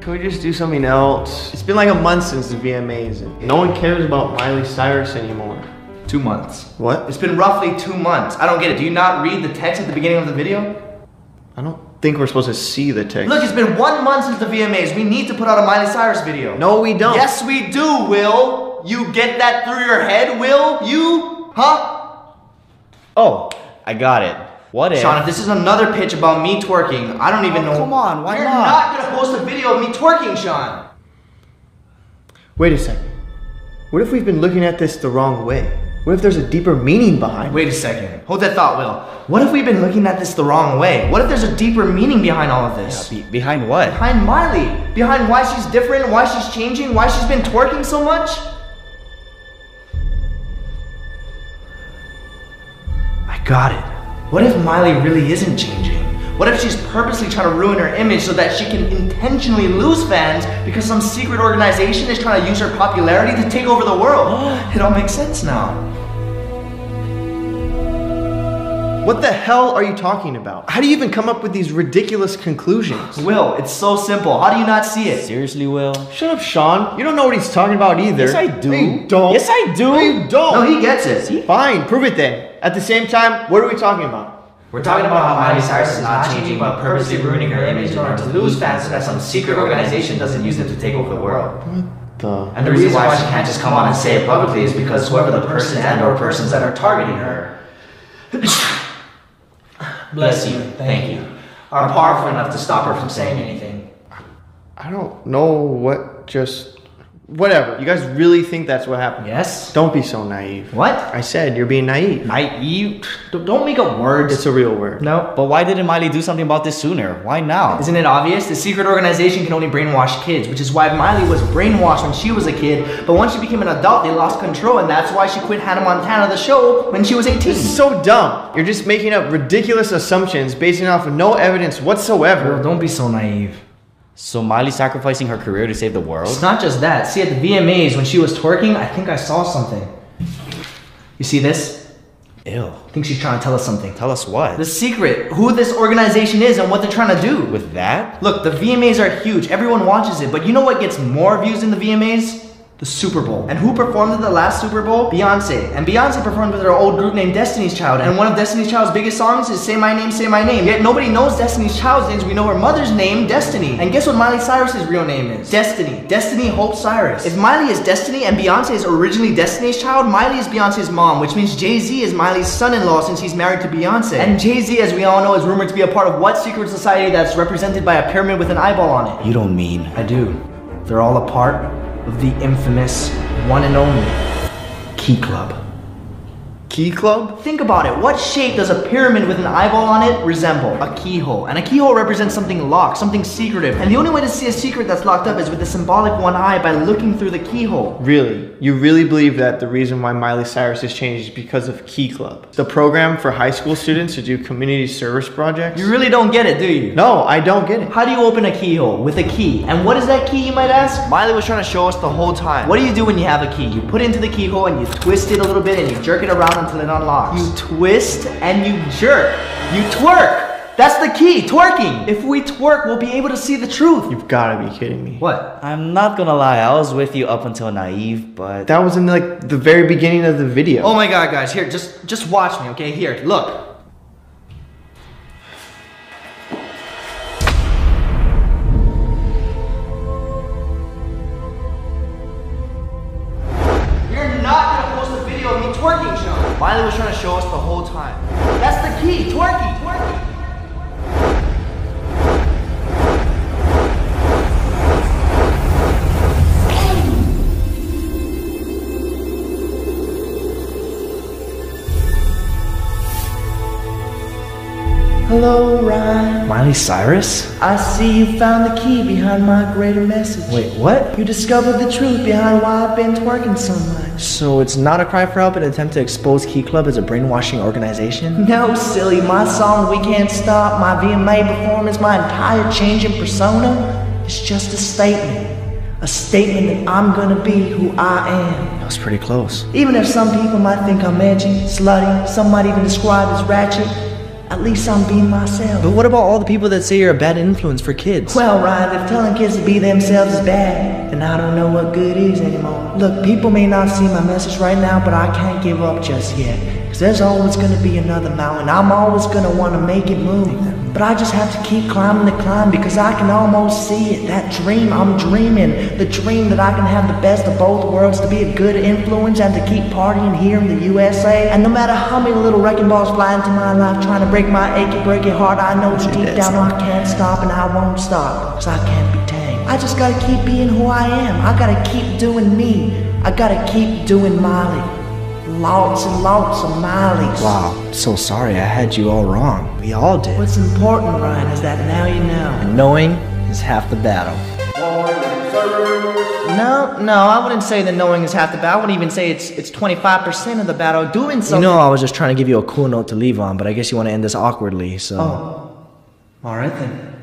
Can we just do something else? It's been like a month since the VMAs and no one cares about Miley Cyrus anymore. 2 months. What? It's been roughly 2 months. I don't get it. Do you not read the text at the beginning of the video? I don't think we're supposed to see the text. Look, it's been 1 month since the VMAs. We need to put out a Miley Cyrus video. No, we don't. Yes, we do, Will. You get that through your head, Will? You? Huh? Oh, I got it. What if... Sean, if this is another pitch about me twerking, I don't even know... Come on, why You're not? You're not gonna post a video of me twerking, Sean. Wait a second. What if we've been looking at this the wrong way? What if there's a deeper meaning behind it? Wait a second. Hold that thought, Will. What if we've been looking at this the wrong way? What if there's a deeper meaning behind all of this? Yeah, behind what? Behind Miley. Behind why she's different, why she's changing, why she's been twerking so much? I got it. What if Miley really isn't changing? What if she's purposely trying to ruin her image so that she can intentionally lose fans because some secret organization is trying to use her popularity to take over the world? It all makes sense now. What the hell are you talking about? How do you even come up with these ridiculous conclusions? Will, it's so simple. How do you not see it? Seriously, Will? Shut up, Sean. You don't know what he's talking about either. Yes, I do. No, you don't. Yes, I do. No, you don't. No, he gets it. See? Fine, prove it then. At the same time, what are we talking about? We're talking about how Miley Cyrus is not changing but purposely ruining her image in order to lose fans so that some secret organization doesn't use them to take over the world. And the reason why she can't just come on and say it publicly is because whoever the person and or persons that are targeting her, bless you, thank you, are powerful enough to stop her from saying anything. I don't know what just... Whatever. You guys really think that's what happened? Yes? Don't be so naive. What? I said you're being naive. Naive? Don't make up words. It's a real word. No. But why didn't Miley do something about this sooner? Why now? Isn't it obvious? The secret organization can only brainwash kids, which is why Miley was brainwashed when she was a kid, but once she became an adult, they lost control, and that's why she quit Hannah Montana, the show, when she was 18. This is so dumb. You're just making up ridiculous assumptions based off of no evidence whatsoever. Girl, don't be so naive. So Miley sacrificing her career to save the world? It's not just that. See, at the VMAs, when she was twerking, I think I saw something. You see this? Ew. I think she's trying to tell us something. Tell us what? The secret, who this organization is and what they're trying to do. With that? Look, the VMAs are huge. Everyone watches it. But you know what gets more views than the VMAs? The Super Bowl. And who performed at the last Super Bowl? Beyonce. And Beyonce performed with her old group named Destiny's Child. And one of Destiny's Child's biggest songs is Say My Name, Say My Name. Yet nobody knows Destiny's Child's names. We know her mother's name, Destiny. And guess what Miley Cyrus's real name is? Destiny. Destiny Hope Cyrus. If Miley is Destiny and Beyonce is originally Destiny's Child, Miley is Beyonce's mom, which means Jay-Z is Miley's son-in-law since he's married to Beyonce. And Jay-Z, as we all know, is rumored to be a part of what secret society that's represented by a pyramid with an eyeball on it? You don't mean... I do. They're all a part of the infamous one and only Key Club. Key Club? Think about it. What shape does a pyramid with an eyeball on it resemble? A keyhole. And a keyhole represents something locked, something secretive. And the only way to see a secret that's locked up is with the symbolic one eye by looking through the keyhole. Really? You really believe that the reason why Miley Cyrus has changed is because of Key Club? The program for high school students to do community service projects? You really don't get it, do you? No, I don't get it. How do you open a keyhole? With a key. And what is that key, you might ask? Miley was trying to show us the whole time. What do you do when you have a key? You put it into the keyhole and you twist it a little bit and you jerk it around until it unlocks. You twist and you jerk. You twerk. That's the key, twerking. If we twerk, we'll be able to see the truth. You've gotta be kidding me. What? I'm not gonna lie, I was with you up until naive, but... That was in like the very beginning of the video. Oh my god, guys, here, just watch me, okay? Here, look. Twerking show. Miley was trying to show us the whole time. That's the key, twerking, twerking. Hello, Ryan. Miley Cyrus? I see you found the key behind my greater message. Wait, what? You discovered the truth behind why I've been twerking so much. So it's not a cry for help, an attempt to expose Key Club as a brainwashing organization? No, silly. My song, We Can't Stop, my VMA performance, my entire change in persona, it's just a statement. A statement that I'm gonna be who I am. That was pretty close. Even if some people might think I'm edgy, slutty, some might even describe as ratchet, At least I'm being myself. But what about all the people that say you're a bad influence for kids? Well, Ryan, if telling kids to be themselves is bad, then I don't know what good is anymore. Look, people may not see my message right now, but I can't give up just yet. Cause there's always gonna be another mountain. I'm always gonna wanna make it move. But I just have to keep climbing the climb because I can almost see it. That dream I'm dreaming. The dream that I can have the best of both worlds, to be a good influence and to keep partying here in the USA. And no matter how many little wrecking balls fly into my life trying to break my achy, breaky heart, I know that deep down I can't stop and I won't stop. Cause I can't be tamed. I just gotta keep being who I am. I gotta keep doing me. I gotta keep doing Miley. Lots and lots of Mileys. Wow, so sorry, I had you all wrong. We all did. What's important, Ryan, is that now you know. And knowing is half the battle. No, I wouldn't say that knowing is half the battle. I wouldn't even say it's 25% of the battle. Doing something. You know, I was just trying to give you a cool note to leave on, but I guess you want to end this awkwardly, so. Oh. Alright then.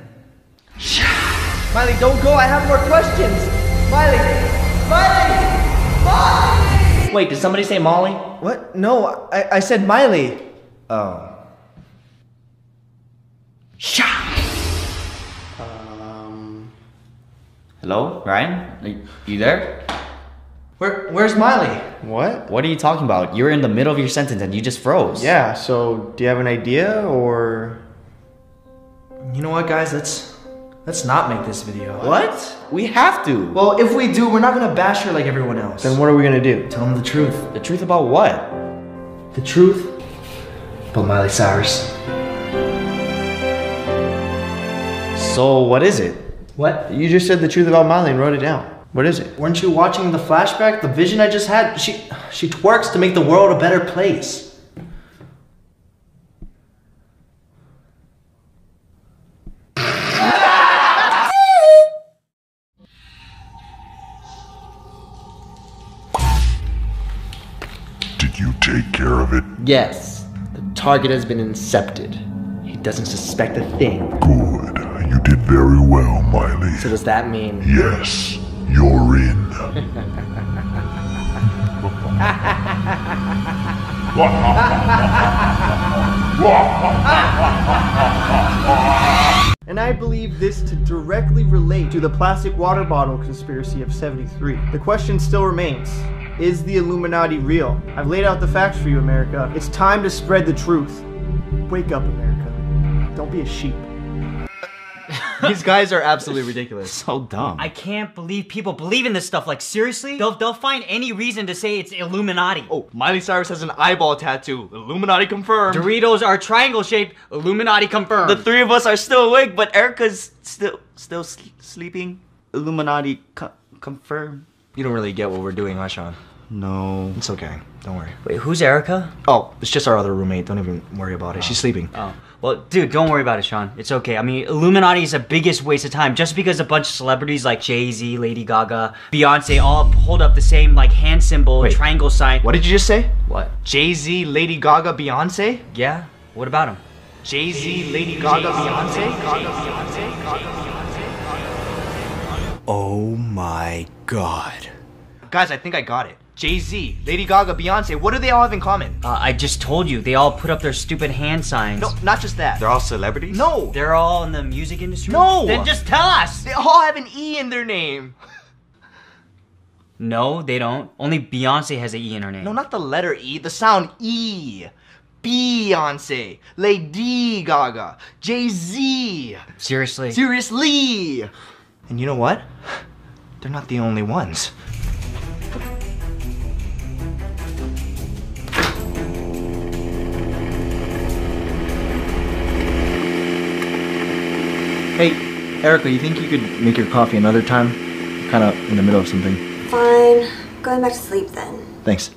Miley, don't go. I have more questions. Miley! Wait, did somebody say Molly? What? No, I said Miley. Oh. Hello, Ryan? Are you there? Where's Miley? What? What are you talking about? You were in the middle of your sentence and you just froze. Yeah, so do you have an idea or? You know what, guys? Let's not make this video. What? We have to. Well, if we do, we're not gonna bash her like everyone else. Then what are we gonna do? Tell them the truth. The truth about what? The truth about Miley Cyrus. So what is it? What? You just said the truth about Miley and wrote it down. What is it? Weren't you watching the flashback? The vision I just had? She twerks to make the world a better place. Did you take care of it? Yes, the target has been incepted. He doesn't suspect a thing. Good. You did very well, Miley. So does that mean... Yes, you're in. And I believe this to directly relate to the plastic water bottle conspiracy of '73. The question still remains. Is the Illuminati real? I've laid out the facts for you, America. It's time to spread the truth. Wake up, America. Don't be a sheep. These guys are absolutely ridiculous. So dumb. I can't believe people believe in this stuff. Like, seriously? They'll find any reason to say it's Illuminati. Oh, Miley Cyrus has an eyeball tattoo. Illuminati confirmed. Doritos are triangle-shaped. Illuminati confirmed. The three of us are still awake, but Erica's still sleeping. Illuminati confirmed. You don't really get what we're doing, huh, Sean? No. It's okay. Don't worry. Wait, who's Erica? Oh, it's just our other roommate. Don't even worry about it. She's sleeping. Oh. Well, dude, don't worry about it, Sean. It's okay. I mean, Illuminati is the biggest waste of time. Just because a bunch of celebrities like Jay-Z, Lady Gaga, Beyonce all hold up the same, like, hand symbol, Wait, triangle sign. What did you just say? What? Jay-Z, Lady Gaga, Beyonce? Yeah? What about him? Jay-Z, Lady Gaga, Beyonce? Oh my god. Guys, I think I got it. Jay-Z, Lady Gaga, Beyonce, what do they all have in common? I just told you. They all put up their stupid hand signs. No, not just that. They're all celebrities? No! They're all in the music industry? No! Then just tell us! They all have an E in their name. No, they don't. Only Beyonce has an E in her name. No, not the letter E, the sound E. Beyonce, Lady Gaga, Jay-Z. Seriously? Seriously! And you know what? They're not the only ones. Hey, Erica, you think you could make your coffee another time? I'm kind of in the middle of something. Fine. Going back to sleep then. Thanks.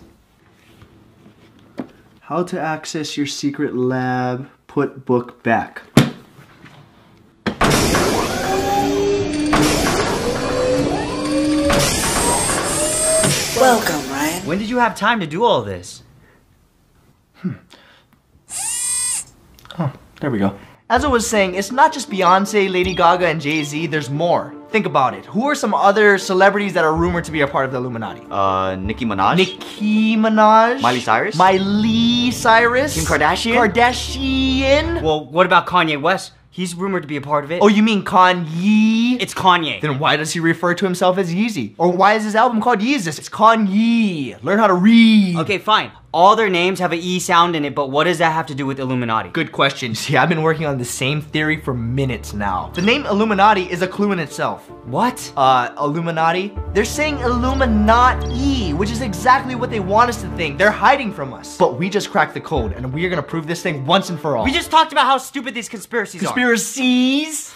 How to access your secret lab, put book back. Welcome, Ryan. When did you have time to do all this? Oh, there we go. As I was saying, it's not just Beyonce, Lady Gaga, and Jay-Z, there's more. Think about it. Who are some other celebrities that are rumored to be a part of the Illuminati? Nicki Minaj? Nicki Minaj? Miley Cyrus? Miley Cyrus? Kim Kardashian? Kardashian? Well, what about Kanye West? He's rumored to be a part of it. Oh, you mean Kanye? It's Kanye. Then why does he refer to himself as Yeezy? Or why is his album called Yeezus? It's Kanye. Learn how to read. Okay, fine. All their names have an E sound in it, but what does that have to do with Illuminati? Good question. See, I've been working on the same theory for minutes now. The name Illuminati is a clue in itself. What? Illuminati? They're saying Illuminati, which is exactly what they want us to think. They're hiding from us. But we just cracked the code, and we are gonna prove this thing once and for all. We just talked about how stupid these conspiracies are. Conspiracies?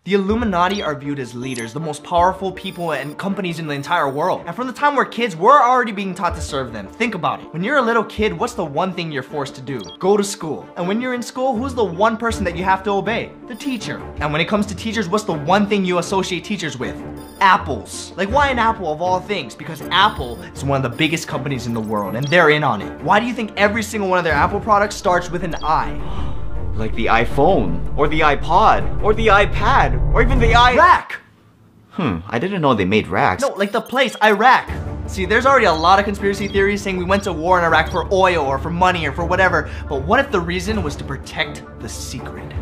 The Illuminati are viewed as leaders, the most powerful people and companies in the entire world. And from the time we're kids, we're already being taught to serve them. Think about it. When you're a little kid, what's the one thing you're forced to do? Go to school. And when you're in school, who's the one person that you have to obey? The teacher. And when it comes to teachers, what's the one thing you associate teachers with? Apples. Like, why an apple of all things? Because Apple is one of the biggest companies in the world, and they're in on it. Why do you think every single one of their Apple products starts with an I? Like the iPhone, or the iPod, or the iPad, or even the Rack! I didn't know they made racks. No, like the place, Iraq. See, there's already a lot of conspiracy theories saying we went to war in Iraq for oil or for money or for whatever, but what if the reason was to protect the secret?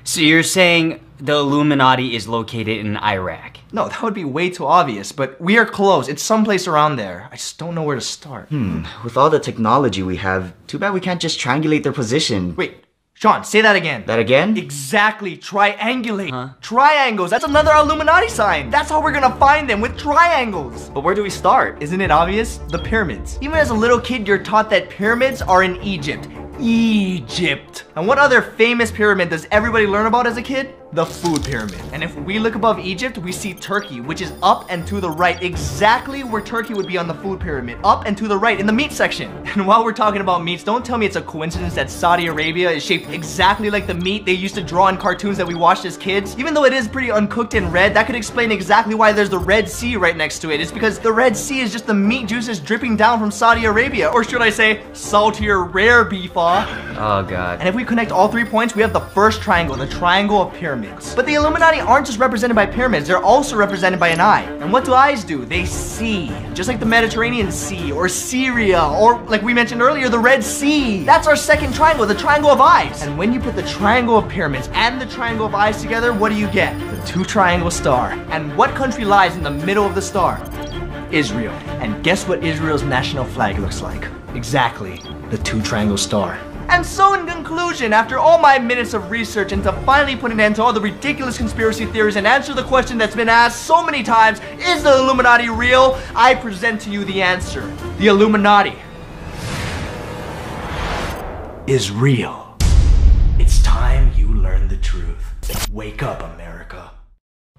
So you're saying the Illuminati is located in Iraq? No, that would be way too obvious, but we are close. It's someplace around there. I just don't know where to start. With all the technology we have, too bad we can't just triangulate their position. Wait, Sean, say that again. That again? Exactly, triangulate. Triangles, that's another Illuminati sign. That's how we're gonna find them, with triangles. But where do we start? Isn't it obvious? The pyramids. Even as a little kid, you're taught that pyramids are in Egypt. Egypt. And what other famous pyramid does everybody learn about as a kid? The food pyramid. And if we look above Egypt, we see Turkey, which is up and to the right, exactly where Turkey would be on the food pyramid, up and to the right in the meat section. And while we're talking about meats, don't tell me it's a coincidence that Saudi Arabia is shaped exactly like the meat they used to draw in cartoons that we watched as kids. Even though it is pretty uncooked and red, that could explain exactly why there's the Red Sea right next to it. It's because the Red Sea is just the meat juices dripping down from Saudi Arabia, or should I say, saltier rare beef. Oh god. And if we connect all 3 points, we have the first triangle, the triangle of pyramids. But the Illuminati aren't just represented by pyramids, they're also represented by an eye. And what do eyes do? They see. Just like the Mediterranean Sea, or Syria, or like we mentioned earlier, the Red Sea. That's our second triangle, the triangle of eyes. And when you put the triangle of pyramids and the triangle of eyes together, what do you get? The 2-triangle star. And what country lies in the middle of the star? Israel. And guess what Israel's national flag looks like? Exactly, the 2-triangle star. And so in conclusion, after all my minutes of research and to finally put an end to all the ridiculous conspiracy theories and answer the question that's been asked so many times, is the Illuminati real? I present to you the answer. The Illuminati is real. It's time you learn the truth. Wake up, America.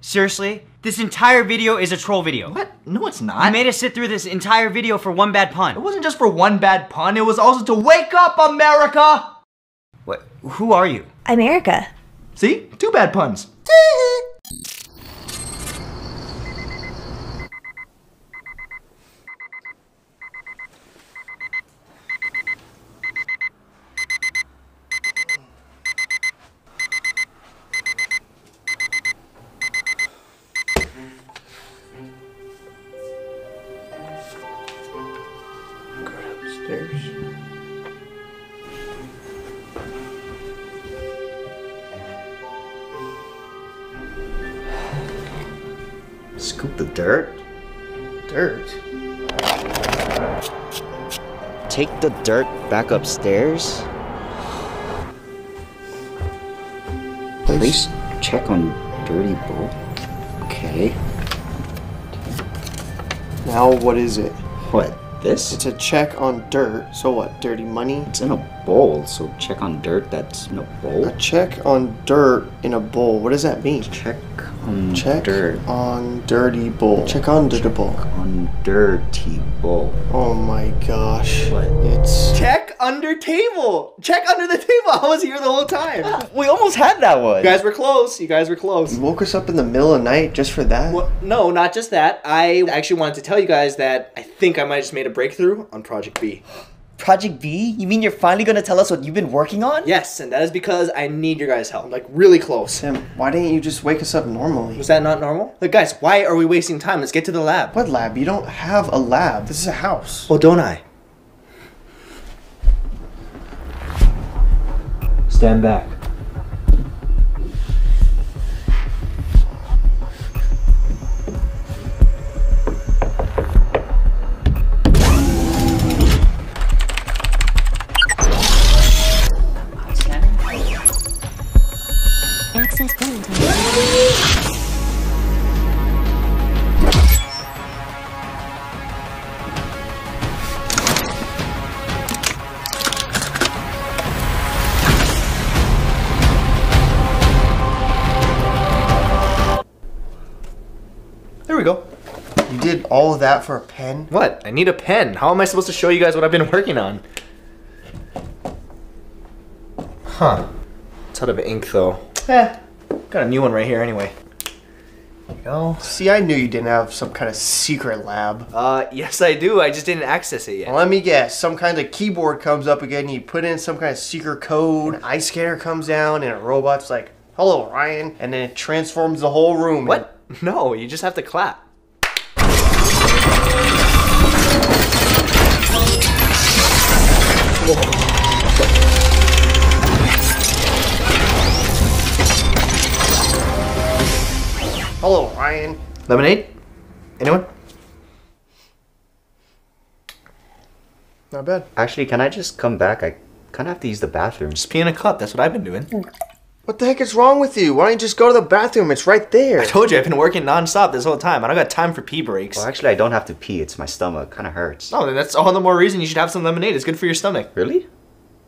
Seriously? This entire video is a troll video. What? No, it's not. You made us sit through this entire video for one bad pun. It wasn't just for one bad pun, it was also to wake up, America! What? Who are you? I'm Erica. See? 2 bad puns. Scoop the dirt? Dirt? Take the dirt back upstairs. Please check on dirty bowl. Okay. Now what is it? What? This? It's a check on dirt. So what? Dirty money? It's in a bowl, so check on dirt that's in a bowl. A check on dirt in a bowl. What does that mean? Check on Check dirt. on dirty bowl. Check on dirty bowl. On dirty bowl. Oh my gosh. What? It's... Check under table. Check under the table. I was here the whole time. We almost had that one. You guys were close. You guys were close. You woke us up in the middle of the night just for that? Well, no, not just that. I actually wanted to tell you guys that I think I might have just made a breakthrough on Project B. Project B? You mean you're finally gonna tell us what you've been working on? Yes, and that is because I need your guys' help. Like, really close. Tim, why didn't you just wake us up normally? Was that not normal? Look, guys, why are we wasting time? Let's get to the lab. What lab? You don't have a lab. This is a house. Well, don't I? Stand back. Access granted. There we go. You did all of that for a pen? What? I need a pen. How am I supposed to show you guys what I've been working on? Huh. It's out of ink though. Got a new one right here anyway. There you go. See, I knew you didn't have some kind of secret lab. Yes I do. I just didn't access it yet. Well, let me guess. Some kind of keyboard comes up again, you put in some kind of secret code, an eye scanner comes down, and a robot's like, hello, Ryan, and then it transforms the whole room. What? No, you just have to clap. Hello, Ryan. Lemonade? Anyone? Not bad. Actually, can I just come back? I kind of have to use the bathroom. Just pee in a cup. That's what I've been doing. What the heck is wrong with you? Why don't you just go to the bathroom? It's right there. I told you I've been working non-stop this whole time. I don't got time for pee breaks. Well, actually, I don't have to pee. It's my stomach. Kind of hurts. No, then that's all the more reason you should have some lemonade. It's good for your stomach. Really?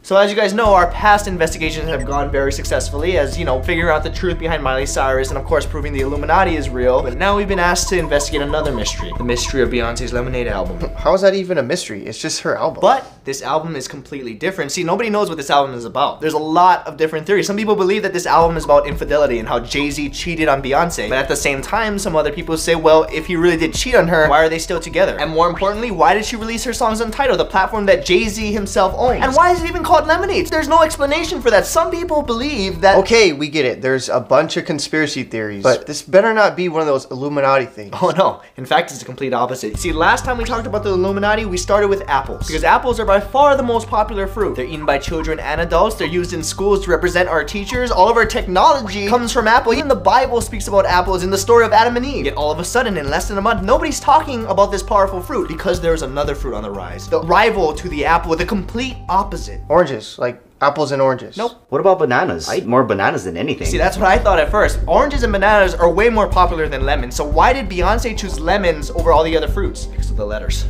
So as you guys know, our past investigations have gone very successfully as, you know, figuring out the truth behind Miley Cyrus and of course proving the Illuminati is real. But now we've been asked to investigate another mystery. The mystery of Beyonce's Lemonade album. How is that even a mystery? It's just her album. But this album is completely different. See, nobody knows what this album is about. There's a lot of different theories. Some people believe that this album is about infidelity and how Jay-Z cheated on Beyonce. But at the same time, some other people say, well, if he really did cheat on her, why are they still together? And more importantly, why did she release her songs on Tidal, the platform that Jay-Z himself owns? And why is it even called Lemonade? There's no explanation for that. Some people believe that— Okay, we get it. There's a bunch of conspiracy theories. But this better not be one of those Illuminati things. Oh no. In fact, it's the complete opposite. See, last time we talked about the Illuminati, we started with apples. Because apples are by far the most popular fruit. They're eaten by children and adults. They're used in schools to represent our teachers. All of our technology comes from apple. Even the Bible speaks about apples in the story of Adam and Eve. Yet all of a sudden, in less than a month, nobody's talking about this powerful fruit because there's another fruit on the rise. The rival to the apple, the complete opposite. Oranges, like apples and oranges. Nope. What about bananas? I eat more bananas than anything. See, that's what I thought at first. Oranges and bananas are way more popular than lemons. So why did Beyonce choose lemons over all the other fruits? Because of the letters.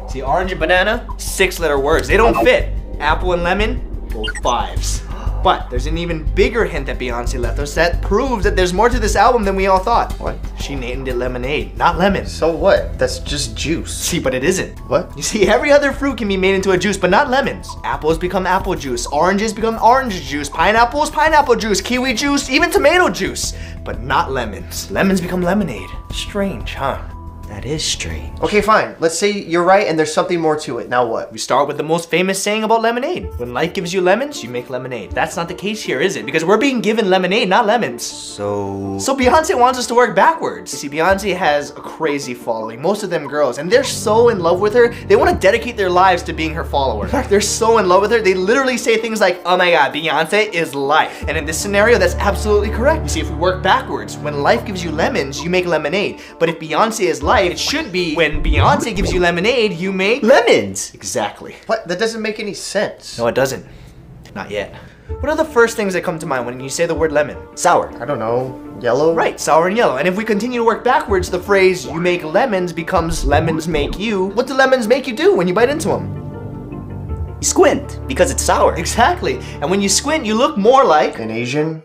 See, orange and banana, 6-letter words. They don't fit. Apple and lemon, both 5s. But there's an even bigger hint that Beyonce left us that proves that there's more to this album than we all thought. What? She named it Lemonade, not lemon. So what? That's just juice. See, but it isn't. What? You see, every other fruit can be made into a juice, but not lemons. Apples become apple juice, oranges become orange juice, pineapples, pineapple juice, kiwi juice, even tomato juice. But not lemons. Lemons become lemonade. Strange, huh? That is strange. Okay, fine. Let's say you're right and there's something more to it. Now what? We start with the most famous saying about lemonade. When life gives you lemons, you make lemonade. That's not the case here, is it? Because we're being given lemonade, not lemons. So Beyonce wants us to work backwards. You see, Beyonce has a crazy following, most of them girls, and they're so in love with her, they want to dedicate their lives to being her follower. In fact, they're so in love with her, they literally say things like, oh my god, Beyonce is life. And in this scenario, that's absolutely correct. You see, if we work backwards, when life gives you lemons, you make lemonade. But if Beyonce is life, it should be when Beyonce gives you lemonade, you make lemons. Exactly. What? That doesn't make any sense. No, it doesn't. Not yet. What are the first things that come to mind when you say the word lemon? sour. I don't know. Yellow? Right, sour and yellow. And if we continue to work backwards, the phrase you make lemons becomes lemons make you. What do lemons make you do when you bite into them? You squint because it's sour. Exactly. And when you squint, you look more like— An Asian?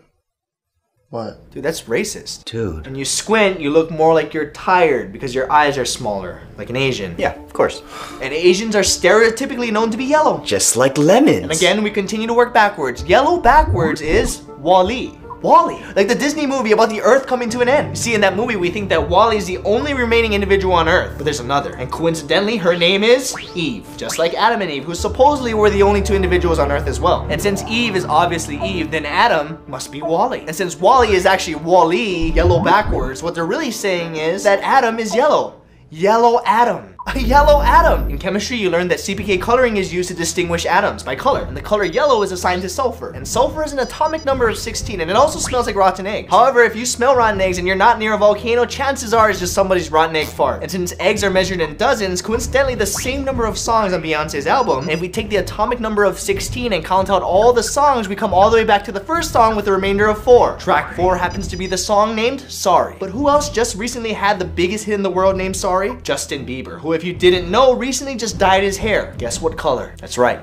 What? Dude, that's racist. Dude. When you squint, you look more like you're tired because your eyes are smaller, like an Asian. Yeah, of course. And Asians are stereotypically known to be yellow. Just like lemons. And again, we continue to work backwards. Yellow backwards is Wally. WALL-E. Like the Disney movie about the Earth coming to an end. You see, in that movie, we think that WALL-E is the only remaining individual on Earth, but there's another. And coincidentally, her name is Eve, just like Adam and Eve, who supposedly were the only 2 individuals on Earth as well. And since Eve is obviously Eve, then Adam must be WALL-E. And since WALL-E is actually Wall-E, yellow backwards, what they're really saying is that Adam is yellow. Yellow atom. A yellow atom. In chemistry, you learned that CPK coloring is used to distinguish atoms by color. And the color yellow is assigned to sulfur. And sulfur is an atomic number of 16, and it also smells like rotten eggs. However, if you smell rotten eggs and you're not near a volcano, chances are it's just somebody's rotten egg fart. And since eggs are measured in dozens, coincidentally, the same number of songs on Beyonce's album, and if we take the atomic number of 16 and count out all the songs, we come all the way back to the first song with a remainder of 4. Track 4 happens to be the song named Sorry. But who else just recently had the biggest hit in the world named Sorry? Justin Bieber, who, if you didn't know, recently just dyed his hair. Guess what color? That's right.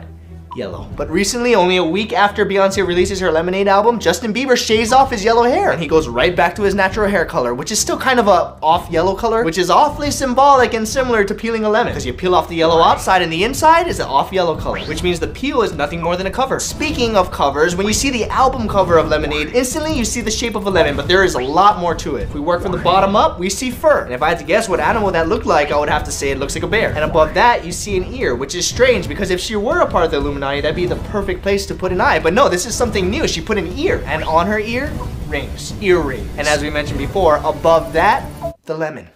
Yellow. But recently, only a week after Beyonce releases her Lemonade album, Justin Bieber shaves off his yellow hair and he goes right back to his natural hair color, which is still kind of a off yellow color, which is awfully symbolic and similar to peeling a lemon, because you peel off the yellow outside and the inside is an off yellow color, which means the peel is nothing more than a cover. Speaking of covers, when you see the album cover of Lemonade, instantly you see the shape of a lemon, but there is a lot more to it. If we work from the bottom up, we see fur. And if I had to guess what animal that looked like, I would have to say it looks like a bear. And above that, you see an ear, which is strange because if she were a part of the Illuminati, that'd be the perfect place to put an eye. But no, this is something new. She put an ear, and on her ear, rings, earring. And as we mentioned before, above that, the lemon.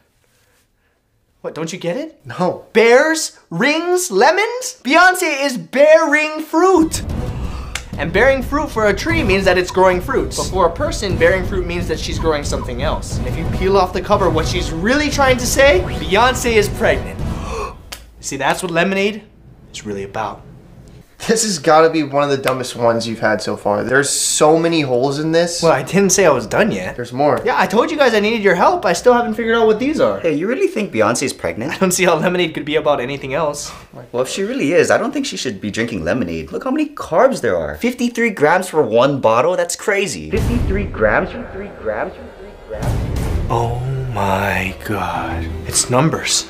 What, don't you get it? No. Bears, rings, lemons? Beyonce is bearing fruit. And bearing fruit for a tree means that it's growing fruits. But for a person, bearing fruit means that she's growing something else. And if you peel off the cover, what she's really trying to say, Beyonce is pregnant. See, that's what Lemonade is really about. This has got to be one of the dumbest ones you've had so far. There's so many holes in this. Well, I didn't say I was done yet. There's more. Yeah, I told you guys I needed your help. I still haven't figured out what these are. Hey, you really think Beyonce's I pregnant? don't see how Lemonade could be about anything else. Well, if she really is, I don't think she should be drinking lemonade. Look how many carbs there are. 53 grams for one bottle? That's crazy. 53 grams for 3 grams for 3 grams? Oh my god. It's numbers.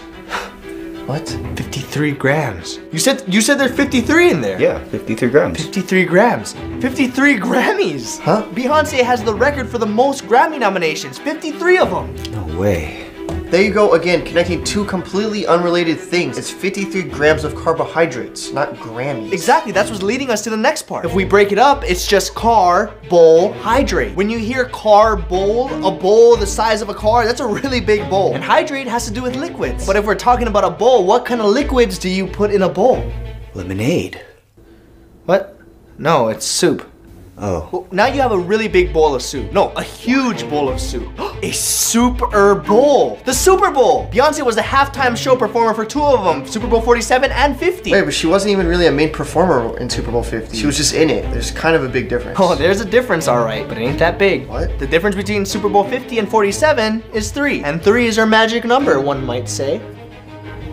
What? 53 grams. You said there's 53 in there. Yeah, 53 grams. 53 grams. 53 Grammys. Huh? Beyonce has the record for the most Grammy nominations. 53 of them. No way. There you go again, connecting 2 completely unrelated things. It's 53 grams of carbohydrates, not Grammys. Exactly, that's what's leading us to the next part. If we break it up, it's just car, bowl, hydrate. When you hear car, bowl, a bowl the size of a car, that's a really big bowl. And hydrate has to do with liquids. But if we're talking about a bowl, what kind of liquids do you put in a bowl? Lemonade. What? No, it's soup. Oh. Well, now you have a really big bowl of soup. No, a huge bowl of soup. A Super Bowl. The Super Bowl. Beyonce was the halftime show performer for 2 of them, Super Bowl 47 and 50. Wait, but she wasn't even really a main performer in Super Bowl 50. She was just in it. There's kind of a big difference. Oh, there's a difference, all right, but it ain't that big. What? The difference between Super Bowl 50 and 47 is 3. And 3 is her magic number, one might say.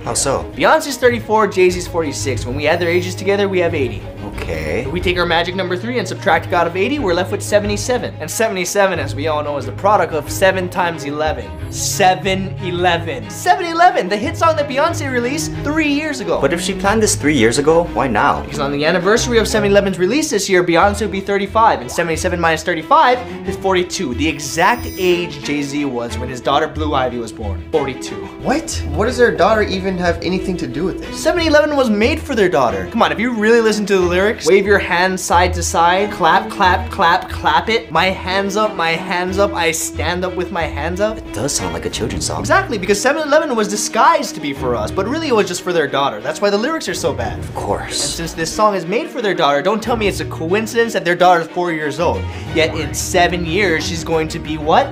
How so? Beyonce's 34, Jay-Z's 46. When we add their ages together, we have 80. Okay. If we take our magic number 3 and subtract it out of 80, we're left with 77. And 77, as we all know, is the product of 7 times 11. 7-11. 7-11, the hit song that Beyonce released 3 years ago. But if she planned this 3 years ago, why now? Because on the anniversary of 7-11's release this year, Beyonce will be 35, and 77 minus 35 is 42. The exact age Jay-Z was when his daughter Blue Ivy was born. 42. What? What does their daughter even have anything to do with this? 7-11 was made for their daughter. Come on, if you really listen to the lyrics, wave your hands side to side, clap, clap, clap, clap it. My hands up, I stand up with my hands up. It does sound like a children's song. Exactly, because 7-11 was disguised to be for us, but really it was just for their daughter. That's why the lyrics are so bad. Of course. And since this song is made for their daughter, don't tell me it's a coincidence that their daughter's 4 years old. Yet in 7 years, she's going to be what?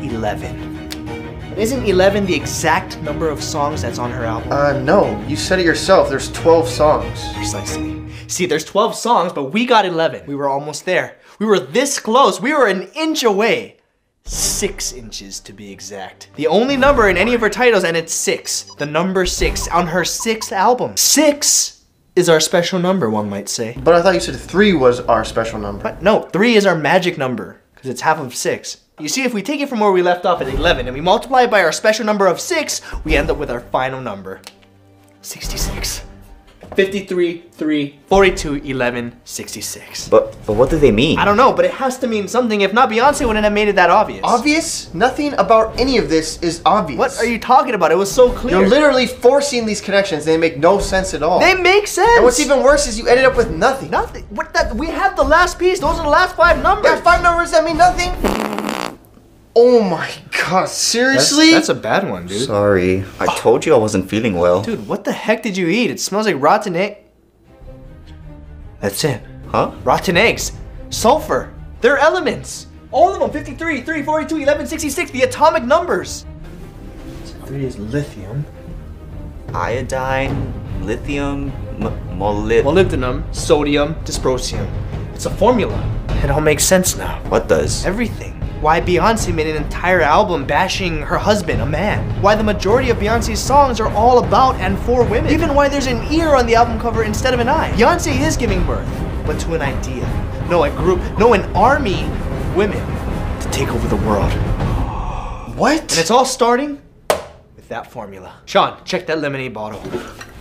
11. Isn't 11 the exact number of songs that's on her album? No. You said it yourself. There's 12 songs. Precisely. See, there's 12 songs, but we got 11. We were almost there. We were this close. We were an inch away. 6 inches to be exact. The only number in any of her titles, and it's 6. The number 6 on her 6th album. 6 is our special number, one might say. But I thought you said 3 was our special number. But no, 3 is our magic number, because it's half of 6. You see, if we take it from where we left off at 11 and we multiply it by our special number of 6, we end up with our final number. 66. 53, 3, 42, 11, 66. But what do they mean? I don't know, but it has to mean something. If not, Beyonce wouldn't have made it that obvious. Obvious? Nothing about any of this is obvious. What are you talking about? It was so clear. You're literally forcing these connections. They make no sense at all. They make sense. And what's even worse is you ended up with nothing. Nothing. What that? We have the last piece. Those are the last 5 numbers. Yeah, 5 numbers that mean nothing? Oh my god, seriously? That's a bad one, dude. Sorry. I told you I wasn't feeling well. Dude, what the heck did you eat? It smells like rotten egg. That's it. Huh? Rotten eggs. Sulfur. They're elements. All of them. 53, 3, 42, 11, 66. The atomic numbers. 3 is lithium. Iodine, lithium, molybdenum. Molybdenum, sodium, dysprosium. It's a formula. It all makes sense now. What does? Everything. Why Beyonce made an entire album bashing her husband, a man. Why the majority of Beyonce's songs are all about and for women. Even why there's an ear on the album cover instead of an eye. Beyonce is giving birth, but to an idea. No, a group, no, an army of women to take over the world. What? And it's all starting with that formula. Sean, check that lemonade bottle.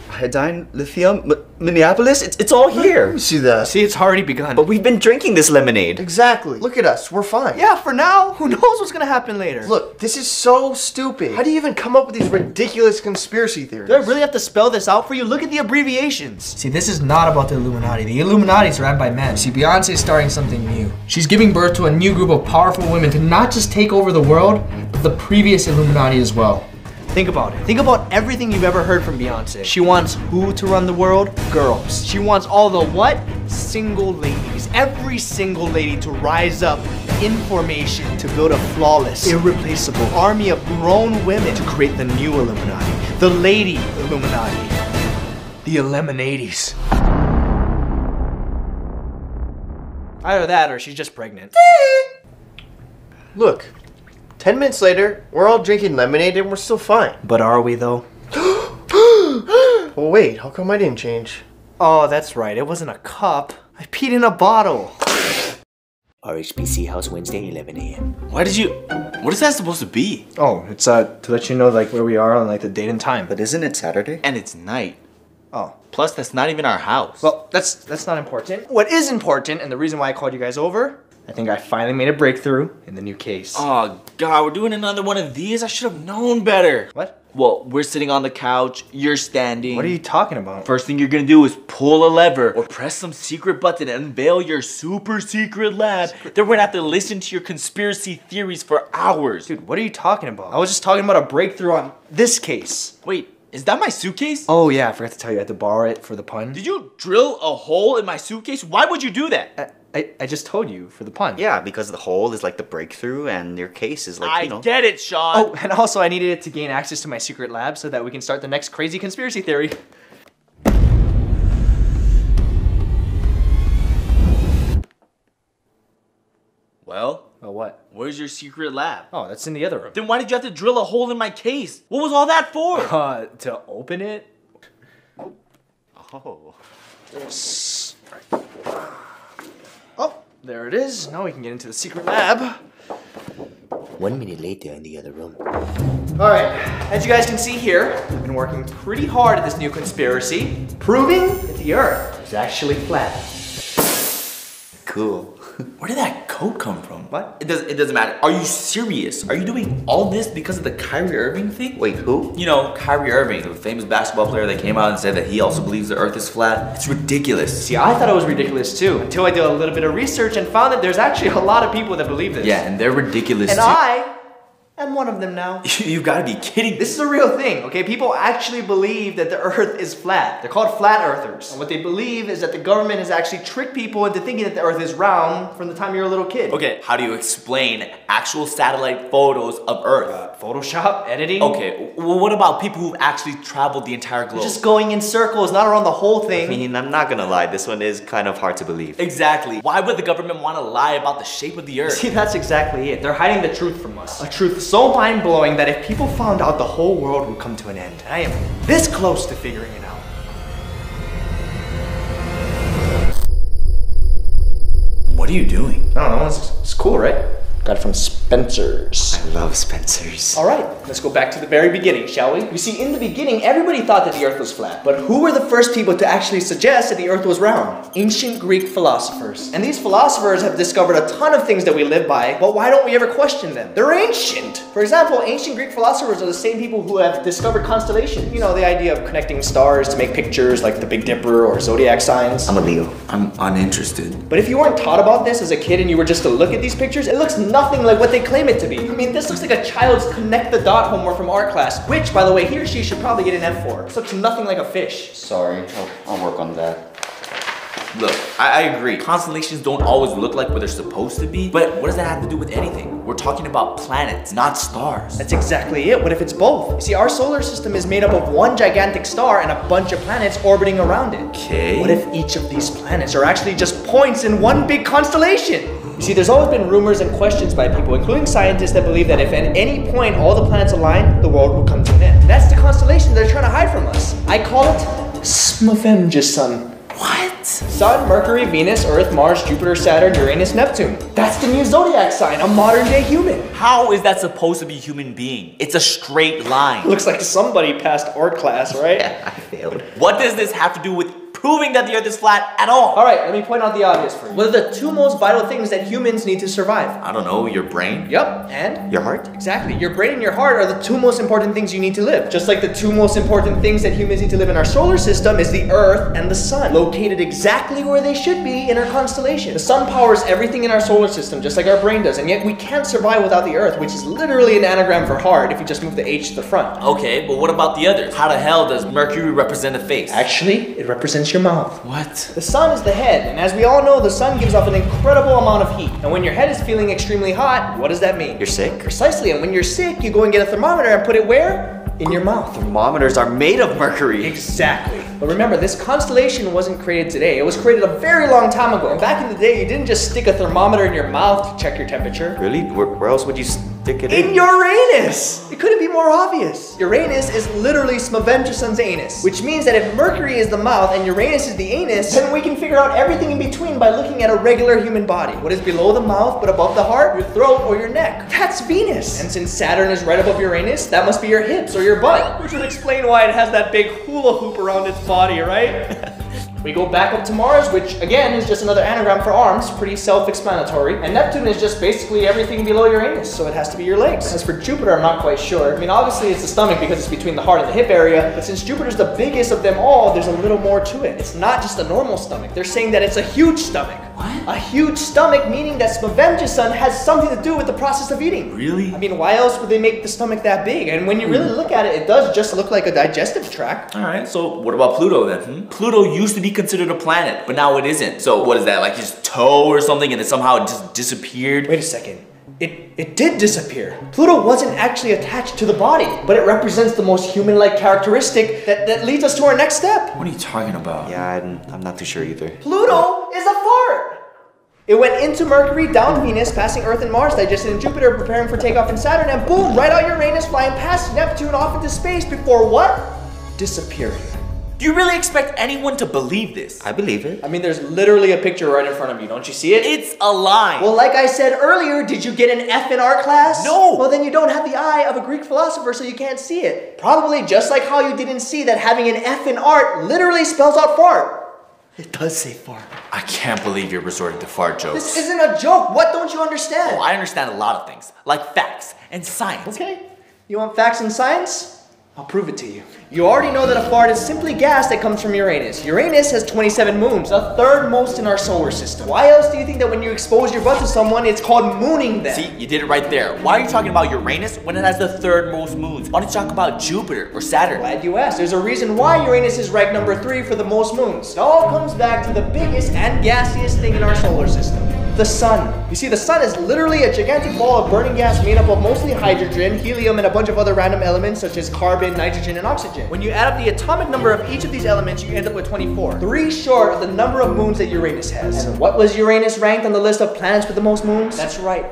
Iodine, lithium, Minneapolis, it's all here. Let me see that. See, it's already begun. But we've been drinking this lemonade. Exactly. Look at us. We're fine. Yeah, for now. Who knows what's gonna happen later? Look, this is so stupid. How do you even come up with these ridiculous conspiracy theories? Do I really have to spell this out for you? Look at the abbreviations. See, this is not about the Illuminati. The Illuminati is ran by men. See, Beyonce is starting something new. She's giving birth to a new group of powerful women to not just take over the world, but the previous Illuminati as well. Think about it. Think about everything you've ever heard from Beyonce. She wants who to run the world? Girls. She wants all the what? Single ladies. Every single lady to rise up in formation to build a flawless, irreplaceable army of grown women to create the new Illuminati. The Lady Illuminati. The Eliminades. Either that or she's just pregnant. Look, 10 minutes later, we're all drinking lemonade and we're still fine. But are we though? Well, wait, how come I didn't change? Oh, that's right. It wasn't a cup. I peed in a bottle. RHBC House Wednesday, 11 a.m. What is that supposed to be? Oh, it's to let you know like where we are on like the date and time. But isn't it Saturday? And it's night. Oh. Plus, that's not even our house. Well, that's not important. What is important, and the reason why I called you guys over, I think I finally made a breakthrough in the new case. Oh god, we're doing another one of these? I should have known better. What? Well, we're sitting on the couch, you're standing. What are you talking about? First thing you're gonna do is pull a lever or press some secret button and unveil your super secret lab. Then we're gonna have to listen to your conspiracy theories for hours. Dude, what are you talking about? I was just talking about a breakthrough on this case. Wait, is that my suitcase? Oh yeah, I forgot to tell you I had to borrow it for the pun. Did you drill a hole in my suitcase? Why would you do that? I just told you for the pun. Yeah, because the hole is like the breakthrough and your case is like, you know. I get it, Sean. Oh, and also I needed it to gain access to my secret lab so that we can start the next crazy conspiracy theory. Well, what? Where's your secret lab? Oh, that's in the other room. Then why did you have to drill a hole in my case? What was all that for? To open it? Oh. Oh, there it is. Now we can get into the secret lab. 1 minute later in the other room. Alright, as you guys can see here, I've been working pretty hard at this new conspiracy, proving that the Earth is actually flat. Cool. Where did that coat come from? What? It doesn't matter. Are you serious? Are you doing all this because of the Kyrie Irving thing? Wait, who? You know, Kyrie Irving, the famous basketball player that came out and said that he also believes the earth is flat. It's ridiculous. See, I thought it was ridiculous too, until I did a little bit of research and found that there's actually a lot of people that believe this. Yeah, and they're ridiculous And too. I am one of them now. You've got to be kidding. This is a real thing, okay? People actually believe that the earth is flat. They're called flat earthers. And what they believe is that the government has actually tricked people into thinking that the earth is round from the time you're a little kid. Okay, how do you explain actual satellite photos of Earth? Photoshop, editing. Okay, well, what about people who've actually traveled the entire globe? They're just going in circles, not around the whole thing. I mean, I'm not gonna lie, this one is kind of hard to believe. Exactly. Why would the government want to lie about the shape of the Earth? See, that's exactly it. They're hiding the truth from us. A truth so mind-blowing that if people found out, the whole world would come to an end. I am this close to figuring it out. What are you doing? I don't know, it's cool, right? Got it from Spencer's. I love Spencer's. All right, let's go back to the very beginning, shall we? You see, in the beginning, everybody thought that the Earth was flat. But who were the first people to actually suggest that the Earth was round? Ancient Greek philosophers. And these philosophers have discovered a ton of things that we live by, but why don't we ever question them? They're ancient. For example, ancient Greek philosophers are the same people who have discovered constellations. You know, the idea of connecting stars to make pictures like the Big Dipper or zodiac signs. I'm a Leo. I'm uninterested. But if you weren't taught about this as a kid and you were just to look at these pictures, it looks nothing like what they claim it to be. I mean, this looks like a child's connect the dot homework from art class, which, by the way, he or she should probably get an F for. This looks nothing like a fish. Sorry, I'll work on that. Look, I agree. Constellations don't always look like what they're supposed to be, but what does that have to do with anything? We're talking about planets, not stars. That's exactly it. What if it's both? You see, our solar system is made up of one gigantic star and a bunch of planets orbiting around it. Okay. What if each of these planets are actually just points in one big constellation? You see, there's always been rumors and questions by people, including scientists, that believe that if at any point all the planets align, the world will come to an end. That's the constellation they're trying to hide from us. I call it Smavemjason. What? Sun, Mercury, Venus, Earth, Mars, Jupiter, Saturn, Uranus, Neptune. That's the new zodiac sign, a modern day human. How is that supposed to be a human being? It's a straight line. Looks like somebody passed art class, right? Yeah, I failed. What does this have to do with proving that the Earth is flat at all? All right, let me point out the obvious for you. What are the two most vital things that humans need to survive? I don't know, your brain? Yup, and? Your heart? Exactly. Your brain and your heart are the two most important things you need to live. Just like the two most important things that humans need to live in our solar system is the Earth and the Sun, located exactly where they should be in our constellation. The Sun powers everything in our solar system, just like our brain does, and yet we can't survive without the Earth, which is literally an anagram for heart if you just move the H to the front. Okay, but what about the others? How the hell does Mercury represent a face? Actually, it represents your mouth. What? The sun is the head, and as we all know, the sun gives off an incredible amount of heat. And when your head is feeling extremely hot, what does that mean? You're sick? Precisely, and when you're sick, you go and get a thermometer and put it where? In your mouth. Thermometers are made of mercury. Exactly. But remember, this constellation wasn't created today. It was created a very long time ago. And back in the day, you didn't just stick a thermometer in your mouth to check your temperature. Really? Where else would you stick it in? In Uranus! It couldn't be more obvious. Uranus is literally Smavemjason's anus, which means that if Mercury is the mouth and Uranus is the anus, then we can figure out everything in between by looking at a regular human body. What is below the mouth but above the heart? Your throat or your neck. That's Venus. And since Saturn is right above Uranus, that must be your hips or your butt, which would explain why it has that big hula hoop around its body, right? We go back up to Mars, which again is just another anagram for arms, pretty self-explanatory. And Neptune is just basically everything below Uranus, so it has to be your legs. As for Jupiter, I'm not quite sure. I mean, obviously it's the stomach because it's between the heart and the hip area, but since Jupiter's the biggest of them all, there's a little more to it. It's not just a normal stomach. They're saying that it's a huge stomach. What? A huge stomach, meaning that Smavemjason has something to do with the process of eating. Really? I mean, why else would they make the stomach that big? And when you really look at it, it does just look like a digestive tract. Alright, so what about Pluto then? Pluto used to be considered a planet, but now it isn't. So what is that, like his toe or something, and then somehow it just disappeared? Wait a second. It did disappear. Pluto wasn't actually attached to the body, but it represents the most human-like characteristic that leads us to our next step. What are you talking about? Yeah, I'm not too sure either. Pluto is a fart. It went into Mercury, down Venus, passing Earth and Mars, digested in Jupiter, preparing for takeoff in Saturn, and boom, right out Uranus, flying past Neptune off into space before what? Disappearing. Do you really expect anyone to believe this? I believe it. I mean, there's literally a picture right in front of you. Don't you see it? It's a lie. Well, like I said earlier, did you get an F in art class? No. Well, then you don't have the eye of a Greek philosopher, so you can't see it. Probably just like how you didn't see that having an F in art literally spells out fart. It does say fart. I can't believe you're resorting to fart jokes. This isn't a joke. What don't you understand? Oh, I understand a lot of things, like facts and science. Okay. You want facts and science? I'll prove it to you. You already know that a fart is simply gas that comes from Uranus. Uranus has 27 moons, the third most in our solar system. Why else do you think that when you expose your butt to someone, it's called mooning them? See, you did it right there. Why are you talking about Uranus when it has the third most moons? Why don't you talk about Jupiter or Saturn? Glad you asked. There's a reason why Uranus is ranked number 3 for the most moons. It all comes back to the biggest and gaseous thing in our solar system. The sun. You see, the sun is literally a gigantic ball of burning gas made up of mostly hydrogen, helium, and a bunch of other random elements such as carbon, nitrogen, and oxygen. When you add up the atomic number of each of these elements, you end up with 24. 3 short of the number of moons that Uranus has. And what was Uranus ranked on the list of planets with the most moons? That's right.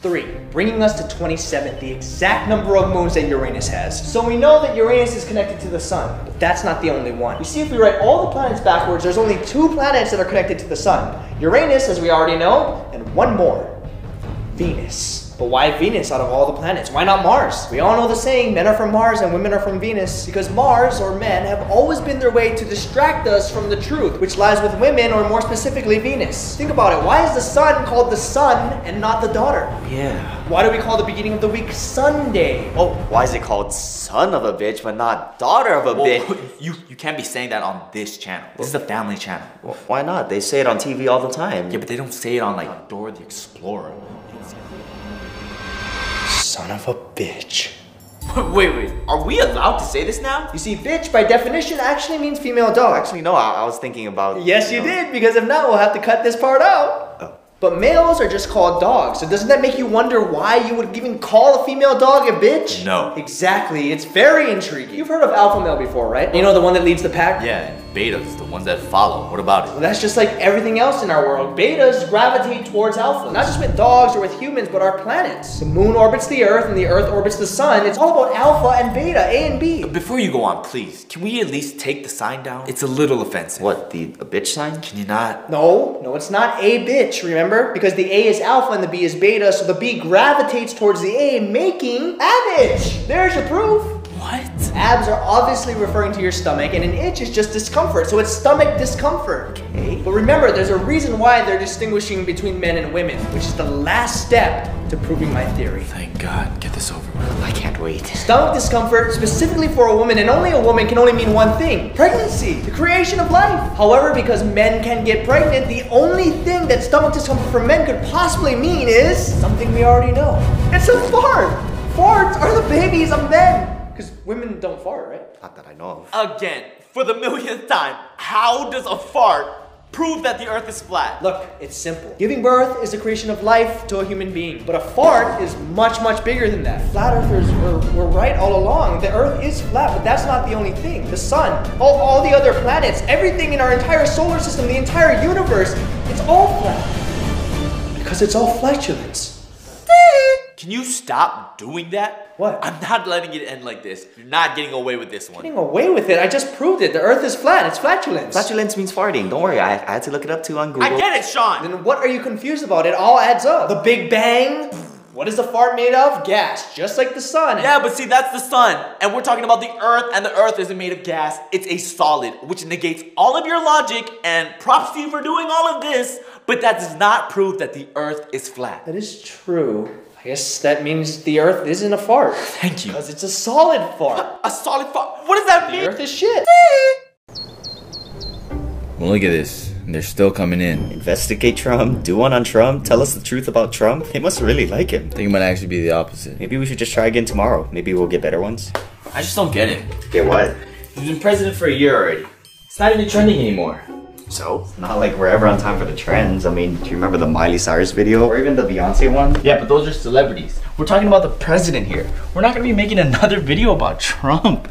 3, bringing us to 27, the exact number of moons that Uranus has. So we know that Uranus is connected to the sun, but that's not the only one. You see, if we write all the planets backwards, there's only 2 planets that are connected to the sun. Uranus, as we already know, and one more, Venus. But why Venus out of all the planets? Why not Mars? We all know the saying, men are from Mars and women are from Venus, because Mars, or men, have always been their way to distract us from the truth, which lies with women, or more specifically Venus. Think about it. Why is the sun called the sun and not the daughter? Yeah. Why do we call the beginning of the week Sunday? Oh, why is it called son of a bitch but not daughter of a bitch? You can't be saying that on this channel. This is a family channel. Well, why not? They say it on TV all the time. Yeah, but they don't say it on like Dora the Explorer. Son of a bitch. Wait, are we allowed to say this now? You see, bitch by definition actually means female dog. Actually, no, I was thinking about... Yes, you did, because if not, we'll have to cut this part out. But males are just called dogs, so doesn't that make you wonder why you would even call a female dog a bitch? No. Exactly, it's very intriguing. You've heard of alpha male before, right? You know, the one that leads the pack? Yeah, and betas, the ones that follow. What about it? Well, that's just like everything else in our world. Betas gravitate towards alphas. Not just with dogs or with humans, but our planets. The moon orbits the earth and the earth orbits the sun. It's all about alpha and beta, A and B. Before you go on, please, can we at least take the sign down? It's a little offensive. What, a bitch sign? Can you not? No, it's not a bitch, remember? Because the A is alpha and the B is beta, so the B gravitates towards the A, making a bitch. There's your proof. What? Abs are obviously referring to your stomach, and an itch is just discomfort, so it's stomach discomfort. Okay. But remember, there's a reason why they're distinguishing between men and women, which is the last step to proving my theory. Thank God, get this over with. I can't wait. Stomach discomfort, specifically for a woman, and only a woman, can only mean one thing: pregnancy, the creation of life. However, because men can get pregnant, the only thing that stomach discomfort for men could possibly mean is something we already know. It's a fart. Farts are the babies of men. Because women don't fart, right? Not that I know of. Again, for the millionth time, how does a fart prove that the earth is flat? Look, it's simple. Giving birth is the creation of life to a human being. But a fart is much, much bigger than that. Flat earthers were right all along. The earth is flat, but that's not the only thing. The sun, all the other planets, everything in our entire solar system, the entire universe, it's all flat. Because it's all flatulence. Can you stop doing that? What? I'm not letting it end like this. You're not getting away with this one. Getting away with it? I just proved it. The earth is flat. It's flatulence. Flatulence means farting. Don't worry, I had to look it up too on Google. I get it, Sean! Then what are you confused about? It all adds up. The Big Bang? What is the fart made of? Gas, just like the sun. Yeah, but see, that's the sun. And we're talking about the earth, and the earth isn't made of gas. It's a solid, which negates all of your logic, and props to you for doing all of this, but that does not prove that the earth is flat. That is true. I guess that means the earth isn't a fart. Thank you. Because it's a solid fart. A solid fart? What does that mean? The earth is shit. Well, look at this. They're still coming in. Investigate Trump, do one on Trump, tell us the truth about Trump. They must really like him. I think it might actually be the opposite. Maybe we should just try again tomorrow. Maybe we'll get better ones. I just don't get it. Get what? He's been president for a year already. It's not even trending anymore. So? Not like we're ever on time for the trends. I mean, do you remember the Miley Cyrus video? Or even the Beyonce one? Yeah, but those are celebrities. We're talking about the president here. We're not gonna be making another video about Trump.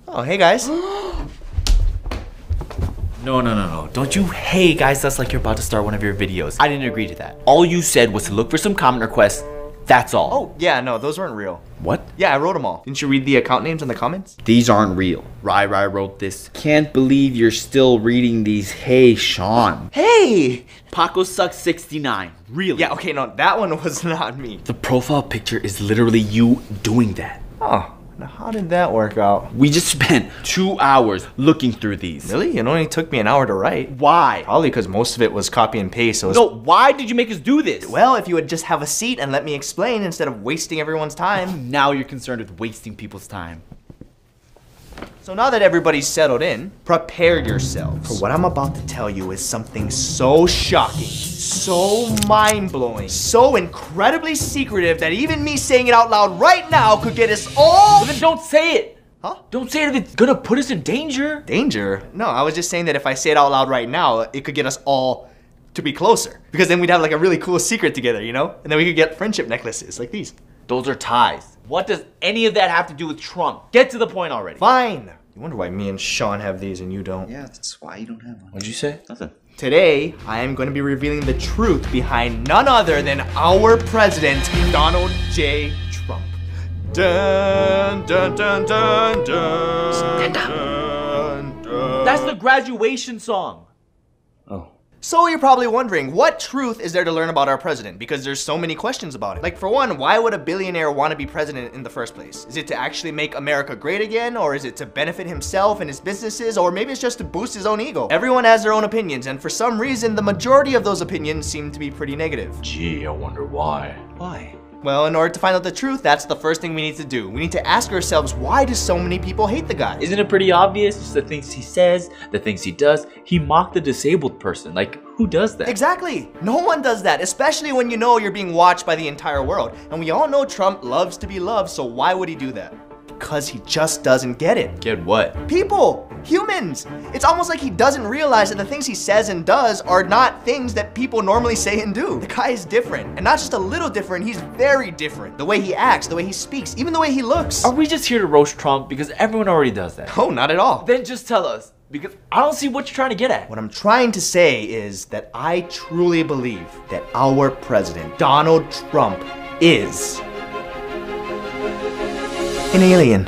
Oh, hey guys. No. Don't you hey guys us like you're about to start one of your videos. I didn't agree to that. All you said was to look for some comment requests. That's all. Oh, yeah, no, those weren't real. What? Yeah, I wrote them all. Didn't you read the account names in the comments? These aren't real. Rai wrote this. Can't believe you're still reading these. Hey, Sean. Hey! Paco sucks 69. Really? Yeah, okay, no, that one was not me. The profile picture is literally you doing that. Oh, now how did that work out? We just spent 2 hours looking through these. Really? It only took me an hour to write. Why? Probably because most of it was copy and paste, so No, why did you make us do this? Well, if you would just have a seat and let me explain instead of wasting everyone's time. Now you're concerned with wasting people's time. So now that everybody's settled in, prepare yourselves. For what I'm about to tell you is something so shocking, so mind-blowing, so incredibly secretive that even me saying it out loud right now could get us all— Well, then don't say it! Huh? Don't say it if it's gonna put us in danger. Danger? No, I was just saying that if I say it out loud right now, it could get us all to be closer. Because then we'd have like a really cool secret together, you know? And then we could get friendship necklaces like these. Those are ties. What does any of that have to do with Trump? Get to the point already. Fine. You wonder why me and Sean have these and you don't. Yeah, that's why you don't have one. What'd you say? Nothing. Today, I am going to be revealing the truth behind none other than our president, Donald J. Trump. Dun, dun, dun, dun, dun. Stand up. Dun, dun. That's the graduation song. So you're probably wondering, what truth is there to learn about our president? Because there's so many questions about it. Like, for one, why would a billionaire want to be president in the first place? Is it to actually make America great again? Or is it to benefit himself and his businesses? Or maybe it's just to boost his own ego? Everyone has their own opinions, and for some reason, the majority of those opinions seem to be pretty negative. Gee, I wonder why. Why? Well, in order to find out the truth, that's the first thing we need to do. We need to ask ourselves, why do so many people hate the guy? Isn't it pretty obvious? Just the things he says, the things he does. He mocked the disabled person. Like, who does that? Exactly. No one does that, especially when you know you're being watched by the entire world. And we all know Trump loves to be loved, so why would he do that? Because he just doesn't get it. Get what? People, humans. It's almost like he doesn't realize that the things he says and does are not things that people normally say and do. The guy is different, and not just a little different, he's very different. The way he acts, the way he speaks, even the way he looks. Are we just here to roast Trump because everyone already does that? Oh, not at all. Then just tell us, because I don't see what you're trying to get at. What I'm trying to say is that I truly believe that our president, Donald Trump, is an alien.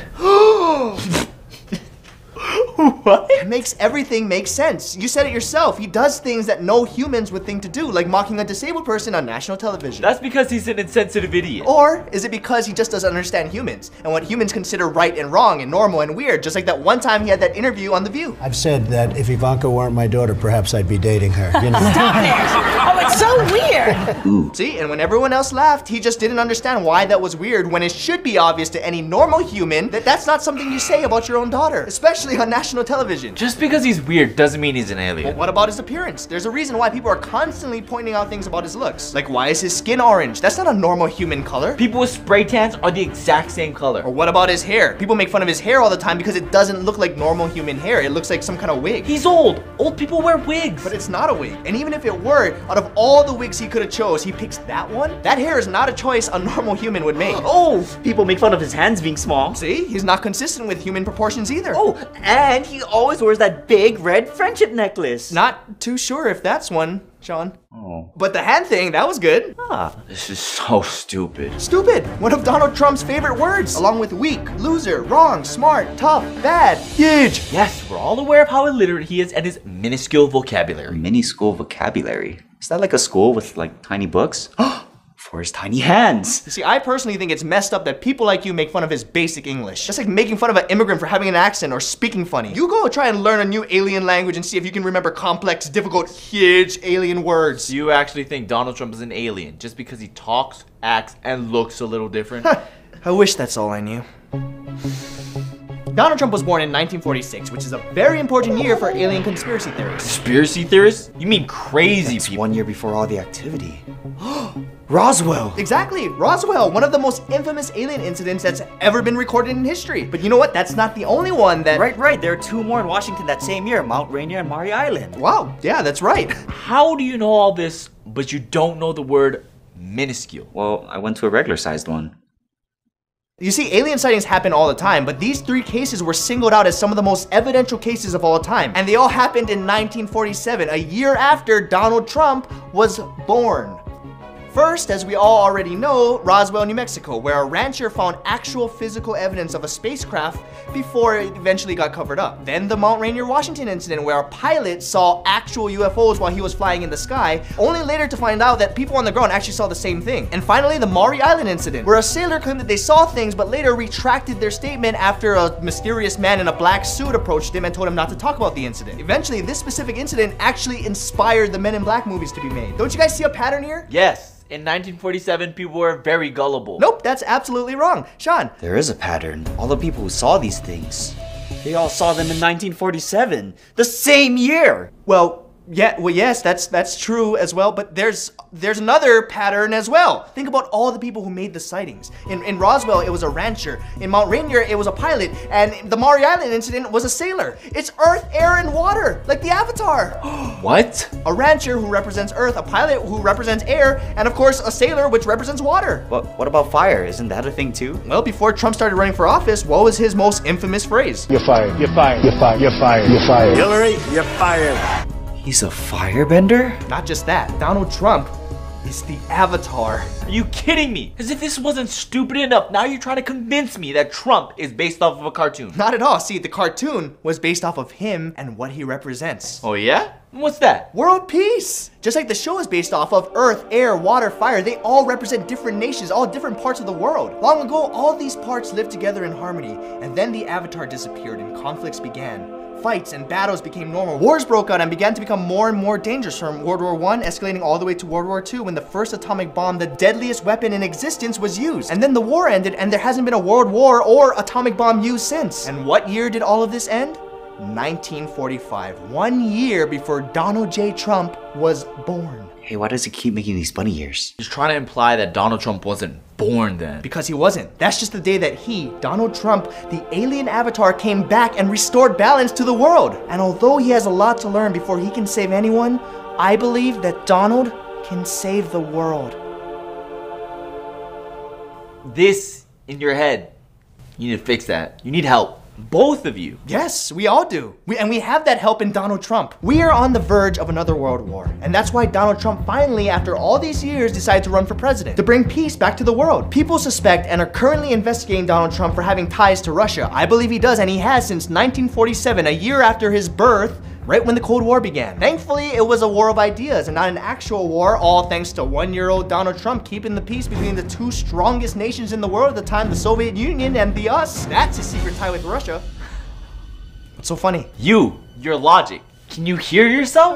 What? It makes everything make sense. You said it yourself. He does things that no humans would think to do, like mocking a disabled person on national television. That's because he's an insensitive idiot. Or is it because he just doesn't understand humans and what humans consider right and wrong and normal and weird, just like that one time he had that interview on The View? I've said that if Ivanka weren't my daughter, perhaps I'd be dating her. You know. Stop it! Oh, it's so weird! Ooh. See, and when everyone else laughed, he just didn't understand why that was weird when it should be obvious to any normal human that that's not something you say about your own daughter, especially on national television. Just because he's weird doesn't mean he's an alien. Well, what about his appearance? There's a reason why people are constantly pointing out things about his looks. Like, why is his skin orange? That's not a normal human color. People with spray tans are the exact same color. Or what about his hair? People make fun of his hair all the time because it doesn't look like normal human hair. It looks like some kind of wig. He's old. Old people wear wigs. But it's not a wig. And even if it were, out of all the wigs he could have chose, he picks that one? That hair is not a choice a normal human would make. Oh, people make fun of his hands being small. See, he's not consistent with human proportions either. Oh, and he always wears that big red friendship necklace. Not too sure if that's one, Sean. Oh. But the hand thing, that was good. Ah. This is so stupid. Stupid, one of Donald Trump's favorite words, along with weak, loser, wrong, smart, tough, bad, huge. Yes, we're all aware of how illiterate he is and his minuscule vocabulary. Minuscule vocabulary? Is that like a school with like tiny books? For his tiny hands. See, I personally think it's messed up that people like you make fun of his basic English. Just like making fun of an immigrant for having an accent or speaking funny. You go try and learn a new alien language and see if you can remember complex, difficult, huge alien words. You actually think Donald Trump is an alien just because he talks, acts, and looks a little different? I wish that's all I knew. Donald Trump was born in 1946, which is a very important year for alien conspiracy theorists. Conspiracy theorists? You mean crazy That's people. 1 year before all the activity. Roswell! Exactly, Roswell, one of the most infamous alien incidents that's ever been recorded in history. But you know what? That's not the only one that... Right. There are 2 more in Washington that same year, Mount Rainier and Maury Island. Wow, yeah, that's right. How do you know all this, but you don't know the word minuscule? Well, I went to a regular sized one. You see, alien sightings happen all the time, but these 3 cases were singled out as some of the most evidential cases of all time. And they all happened in 1947, a year after Donald Trump was born. First, as we all already know, Roswell, New Mexico, where a rancher found actual physical evidence of a spacecraft before it eventually got covered up. Then the Mount Rainier, Washington incident, where a pilot saw actual UFOs while he was flying in the sky, only later to find out that people on the ground actually saw the same thing. And finally, the Maury Island incident, where a sailor claimed that they saw things but later retracted their statement after a mysterious man in a black suit approached him and told him not to talk about the incident. Eventually, this specific incident actually inspired the Men in Black movies to be made. Don't you guys see a pattern here? Yes. In 1947, people were very gullible. Nope, that's absolutely wrong. Sean. There is a pattern. All the people who saw these things. They all saw them in 1947, the same year. Well, yes, that's true as well, but there's another pattern as well. Think about all the people who made the sightings. In Roswell, it was a rancher. In Mount Rainier, it was a pilot. And the Maury Island incident was a sailor. It's earth, air, and water, like the Avatar. What? A rancher who represents earth, a pilot who represents air, and of course, a sailor which represents water. What about fire? Isn't that a thing too? Well, before Trump started running for office, what was his most infamous phrase? You're fired. You're fired. You're fired. You're fired. You're fired. Hillary, you're fired. He's a firebender? Not just that, Donald Trump is the Avatar. Are you kidding me? As if this wasn't stupid enough, now you're trying to convince me that Trump is based off of a cartoon. Not at all. See, the cartoon was based off of him and what he represents. Oh yeah? What's that? World peace! Just like the show is based off of earth, air, water, fire, they all represent different nations, all different parts of the world. Long ago, all these parts lived together in harmony, and then the Avatar disappeared and conflicts began. Fights and battles became normal. Wars broke out and began to become more and more dangerous, from World War I escalating all the way to World War II, when the first atomic bomb, the deadliest weapon in existence, was used. And then the war ended, and there hasn't been a world war or atomic bomb used since. And what year did all of this end? 1945, 1 year before Donald J. Trump was born. Hey, why does he keep making these bunny ears? He's trying to imply that Donald Trump wasn't born then. Because he wasn't. That's just the day that he, Donald Trump, the alien avatar, came back and restored balance to the world. And although he has a lot to learn before he can save anyone, I believe that Donald can save the world. This in your head, you need to fix that. You need help. Both of you. Yes, we all do. And we have that help in Donald Trump. We are on the verge of another world war. And that's why Donald Trump finally, after all these years, decided to run for president, to bring peace back to the world. People suspect and are currently investigating Donald Trump for having ties to Russia. I believe he does, and he has since 1947, a year after his birth, right when the Cold War began. Thankfully, it was a war of ideas and not an actual war, all thanks to 1-year-old Donald Trump keeping the peace between the two strongest nations in the world at the time, the Soviet Union and the US. That's his secret tie with Russia. What's so funny? Your logic. Can you hear yourself?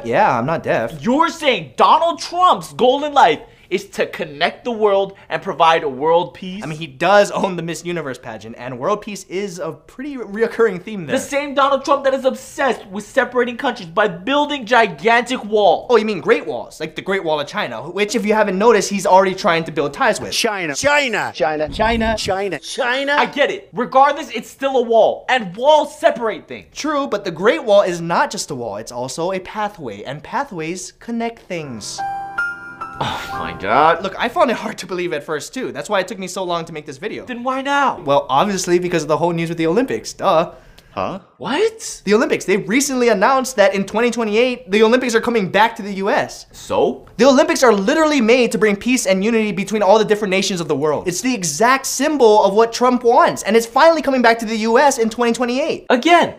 Yeah, I'm not deaf. You're saying Donald Trump's goal in life is to connect the world and provide a world peace? I mean, he does own the Miss Universe pageant, and world peace is a pretty reoccurring theme there. The same Donald Trump that is obsessed with separating countries by building gigantic walls. Oh, you mean Great Walls, like the Great Wall of China, which, if you haven't noticed, he's already trying to build ties with. China. I get it. Regardless, it's still a wall, and walls separate things. True, but the Great Wall is not just a wall, it's also a pathway, and pathways connect things. Oh my god. Look, I found it hard to believe at first too. That's why it took me so long to make this video. Then why now? Well, obviously because of the whole news with the Olympics, duh. Huh? What? The Olympics. They recently announced that in 2028, the Olympics are coming back to the US. So? The Olympics are literally made to bring peace and unity between all the different nations of the world. It's the exact symbol of what Trump wants, and it's finally coming back to the US in 2028. Again.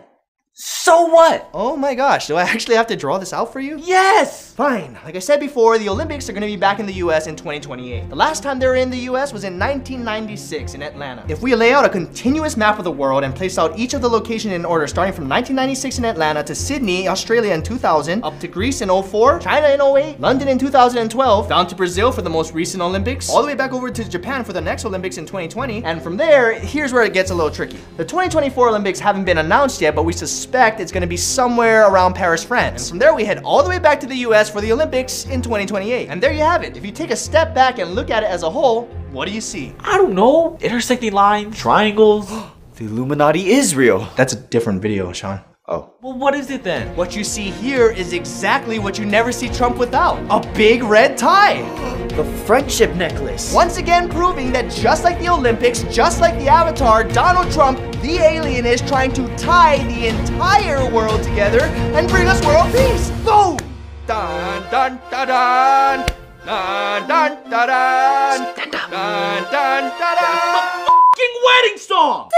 So what? Oh my gosh, do I actually have to draw this out for you? Yes! Fine. Like I said before, the Olympics are gonna be back in the US in 2028. The last time they were in the US was in 1996 in Atlanta. If we lay out a continuous map of the world and place out each of the locations in order, starting from 1996 in Atlanta to Sydney, Australia in 2000, up to Greece in 04, China in 08, London in 2012, down to Brazil for the most recent Olympics, all the way back over to Japan for the next Olympics in 2020, and from there, here's where it gets a little tricky. The 2024 Olympics haven't been announced yet, but we suspect it's going to be somewhere around Paris, France. And from there, we head all the way back to the US for the Olympics in 2028. And there you have it. If you take a step back and look at it as a whole, what do you see? I don't know. Intersecting lines, triangles. The Illuminati is real. That's a different video, Sean. Oh. Well, what is it then? What you see here is exactly what you never see Trump without. A big red tie. The friendship necklace. Once again proving that just like the Olympics, just like the Avatar, Donald Trump, the alien, is trying to tie the entire world together and bring us world peace. Boom! Dun dun dun dun! Dun dun dun dun! Dun dun dun dun! Fucking wedding song!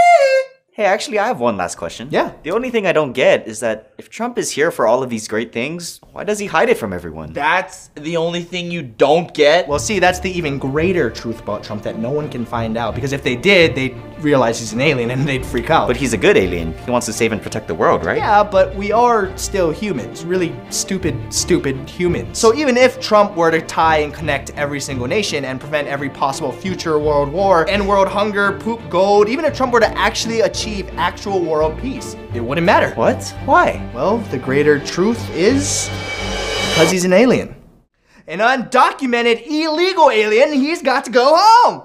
Hey, actually, I have one last question. Yeah. The only thing I don't get is that if Trump is here for all of these great things, why does he hide it from everyone? That's the only thing you don't get? Well, see, that's the even greater truth about Trump that no one can find out. Because if they did, they'd realize he's an alien and they'd freak out. But he's a good alien. He wants to save and protect the world, right? Yeah, but we are still humans. Really stupid humans. So even if Trump were to tie and connect every single nation and prevent every possible future world war, end world hunger, poop gold, even if Trump were to actually achieve actual world peace, it wouldn't matter. What? Why? Well, the greater truth is because he's an alien. An undocumented, illegal alien, he's got to go home!